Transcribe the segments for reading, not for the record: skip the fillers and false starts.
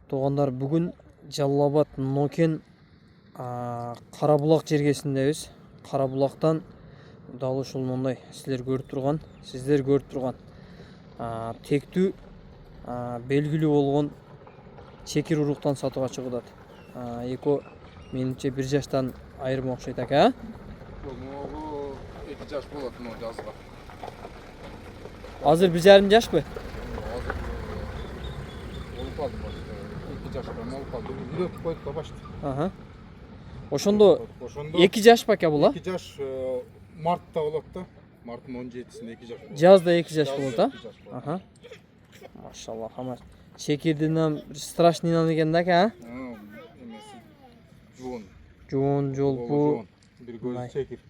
Туғандар, бүгін Жалал-Абад Нокен Қарабұлақ жергесіндебіз. Қарабұлақтан дал ушул мындай сіздер көріп тұрған тектүү белгилүү болгон чекир уруктан сатууга чыгып атат. Эко менимче 1 жаштан айырым окшойт ака. Могу 2 жаш болот мына жазга. Азыр 1,5 жашпы? Азыр болуп калды башта. 2 жашка болуп калды. Үйрөтүп койдук да башта. Ошондо 2 жаш бака була? 2 жаш мартта болот да. Марттын 17-синде 2 жаш болот. Жазда 2 жаш болот, а? Машаллах, ама чекирдин страшный нан экен да ака, Эмеси жуун. Жуун жолпу. Бир көзү чекир.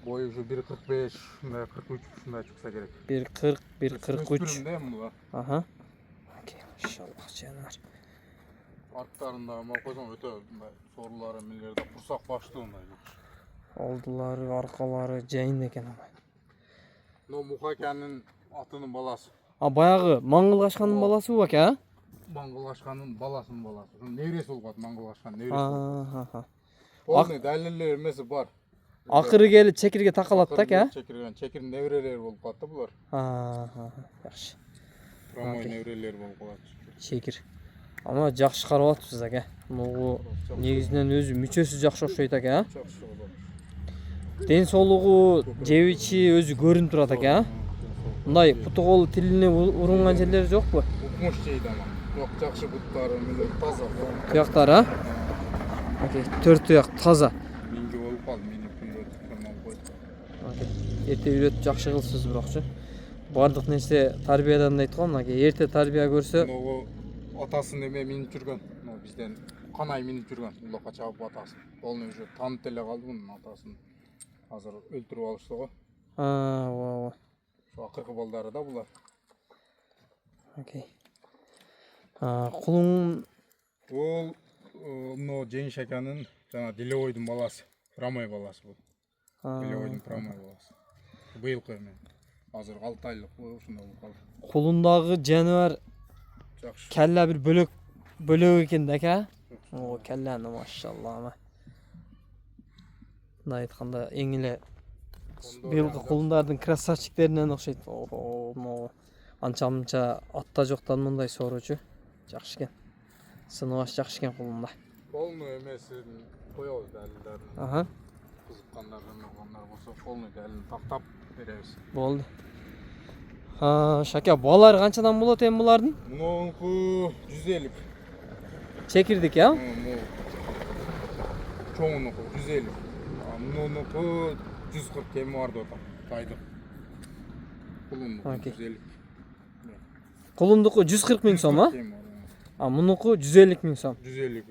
Бою ушу 1,45, мындай 43 ушундай чыкса керек. 1,40, 1,43. Өспүрүмдө була. Окей, машаллах жанар. Арттарында койсоң өтө мындай сорлары милерде курсак баштуу мындай. Олдулары, аркалары жайын экен ама. Но Мухакянын атынын баласы. Баягы Маңгылгашкандын баласыбы ака? Маңгылгашкандын баласынын баласы. Ушунун небереси болуп калат, Маңгылгашкандын небереси. Полный далилдер эмеси бар. Акыры келип чекирге такалат да ака? Чекирдин неберелери болуп калат да булар. Жакшы. Промой неберелери болуп калат. Чекир. Ама жакшы карап атыпсыз ака. Могу негизинен өзү мүчөсү жакшы окшойт ака. Жакшы болот. Ден соолугу, жебичи өзү көрүнүп турат ака. Мындай буту колу тилине урунган жерлери жокпу? Укмуш жейди ама. Жок, жакшы буттары менен таза. Туяктар, Окей, 4 туяк таза. Минги болуп калды, мени күндө койду. Эрте үйрөтүп жакшы кылсыз бирокчу. Бардык нерсе тарбиядан дейт го, мына эрте тарбия көрсө. Могу атасын эме минип жүргөн. Бизден канай минип жүргөн. Улакка чабып атасын. Полный уже таанып эле калды мунун атасын. Азыр өлтүрүп алышты го. Ооба. Şu akırkı balları da bular. Окей. Кулуң Ол мына Жеңиш аканын жана Делевойдун баласы, Прамой баласы бул. Делевойдун Прамой баласы. Быйылкы эме. Азыр 6 айлык ушундай болуп калды. Кулундагы жаныбар Жакшы. келла бир бөлөк экен да ака. О, келланы машалла ама. Мындай айтканда эң эле быйылкы кулундардын красавчиктеринен окшойт. Анча-мынча атта жоктан мындай сооручу. Жакшы экен. Сыныбаш жакшы экен кулунда. Полный эмесин коебуз далилдерин. Кызыккандар болсо полный далилин тактап беребиз. Болду. Шака, балары канчадан болот эми булардын? Мунунку 150. Чекирдик, я? Чоңунуку 150. Мунунку 140 кем бар да тайдык. Кулунуку 150. Кулундуку 140 миң сом, мунуку 150 миң сом. 150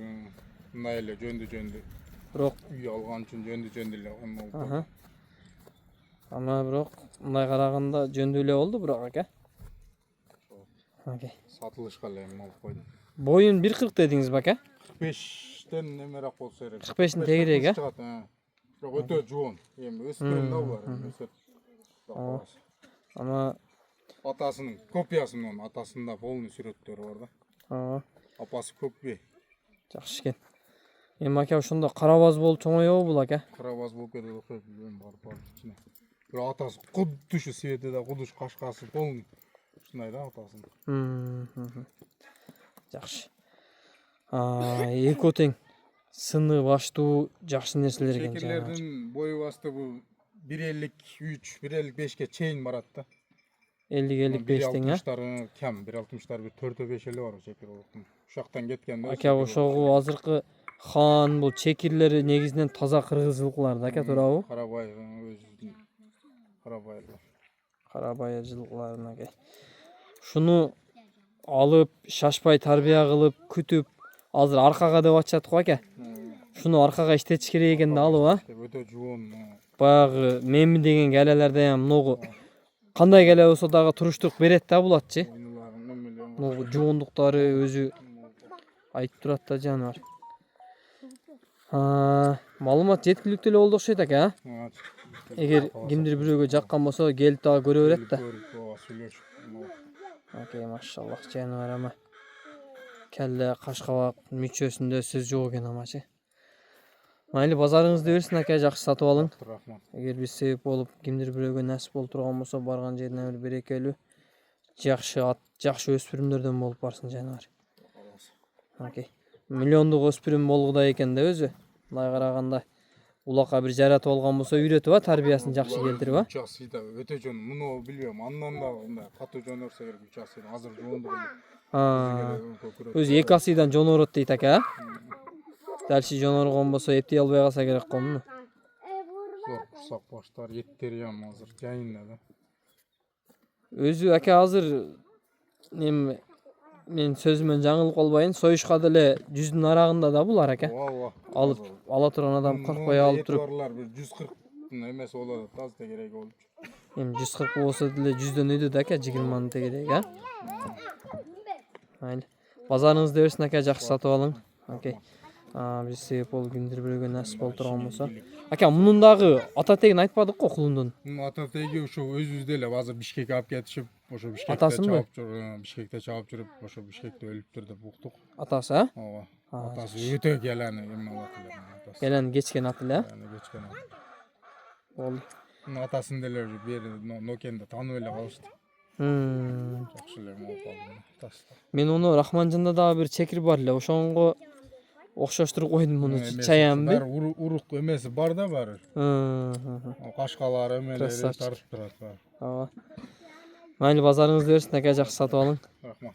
мындай эле жөндү. Бирок үй алган үчүн жөндү эле. Ама бирок мындай караганда жөндү эле болду бирок ака. Окей. Сатылышка эле эме алып койдум. Боюн 1,40 дедиңиз бака? 45тен немерак болсо керек. 45тин тегерээк, Бирок өтө жуун. Эми өспүрүм да булар. Ама атасынын копиясынын атасында полный сүрөттөрү бар да. Апасы көппей. Жакшы экен. Эми ака ошондо карабаз болуп чоңоёбу бул ака? Карабаз болуп кетет окшойт, билбейм, бар ичине. Бирок атасы кудду ушу светида кудуш кашкасы полный. Ушундай да атасынын. Жакшы. Эко тең сыны баштуу жакшы нерселер экен. Чекирлердин бою басты бул 1,53, 1,55ке чейин барат да. 50-55 тең, 1,60 кем, 1,60 бир 4-5 эле бар чекир болуптун. Ушактан кеткен да. Ака ошого азыркы хан бул чекирлери негизинен таза кыргыз жылкылар да, ака, туурабы? Карабай өзүнүн карабайлар. Карабай жылкыларын ака. Шуну алып, шашпай тарбия кылып, күтүп, азыр аркага деп атышат го ака. Шуну аркага иштетиш керек экен да алып, Өтө жуун. Баягы меми деген келелерде многу кандай келе болсо дагы туруштук берет да булатчы. Могу жуундуктары өзү айтып турат да жаныбар. Маалымат жеткиликтүү эле болду окшойт ака. Эгер кимдир бирөөгө жаккан болсо келип дагы көрө берет да. Окей, машаллах жаныбар ама. Kelle, kaşkavak, müçösünde söz yok eкен amачы. Mayli базарыңызды берсин ака, жакшы сатып алың. Рахмат. Эгер биз себеп болуп, кимдир бирөөгө насип болуп турган болсо, барган жерине бир берекелүү, жакшы ат, жакшы өспүрүмдөрдөн болуп барсын жанагы. Окей. Миллиондук өспүрүм болгудай экен да өзү. Мындай караганда улакка бир жаратып алган болсо, үйрөтүп а тарбиясын жакшы келтирип а. 3 асыйда өтө жон. Муну билбейм. Андан да мындай катуу жон өрсө керек 3 асыйда. Азыр жоондук эле. Өзү 2 асыйдан жон орот дейт ака. Дальше жон оргон болсо эптей албай калса керек комуну. Зор курсак баштар, еттери ham азыр жайында да. Өзү ака азыр мен сөзүмөн жаңылып калбайын, союшка деле 100дүн арагында да булар ака. Ооба. Алып ала турган адам коркпой алып туруп. Барлар бир 140 эмес болот, аз тегерек болуп. Эми 140 болсо деле 100дөн өйдөт ака, 20 тегерек а. Mayli. Базарыңызды берсин ака, жакшы сатып алың. Окей. Биз себеп болуп кимдир бирөөгө насип болуп турган болсо. Ака, мунун дагы ата тегин айтпадык го кулундун. Ата теги ошо өзүбүз деле азыр Бишкекке алып кетишип, ошо Бишкекте Атасынбы? чаап жүрүп, ошо Бишкекте өлүптүр деп уктук. Атасы а? Ооба. Атасы өтө келени эме алат эле атасы. Келен кечкен ат эле а? Yani geçken ay. Болду. Atasını deler bir Nokенде tanып эле калышты. Жакшы эле болуп калды атасы. Мен ону Рахманжанда дагы бир чекир бар эле, ошонго окшоштуруп койдум муну чаямбы. Бар урук эмеси бар да бары. Кашкалар эмелери тартып турат бар. Ооба. Mayli базарыңызды берсин ака, жакшы сатып алың. Рахмат.